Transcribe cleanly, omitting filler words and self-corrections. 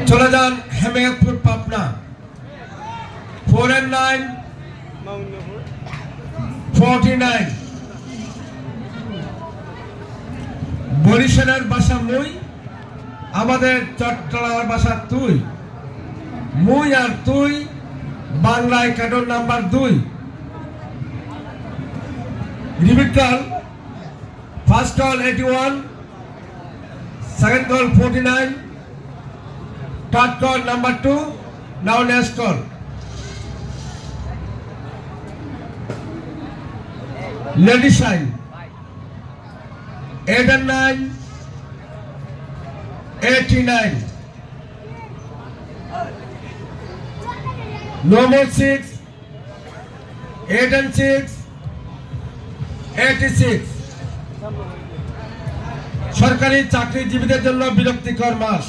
চলে যান হেমায়তপুর পাবনা 4 and 9 49 বরিশালের ভাষা মুই আমাদের চট্টলার ভাষা তুই মুই আর তুই বাংলায় cadre number 2 repeat call first call 81 second call 49 third call number 2 now next call lady sign 8 and 9 89 no more 6 8 and 6 86 সরকারি চাকরিজীবীদের জন্য বিরক্তিকর মাস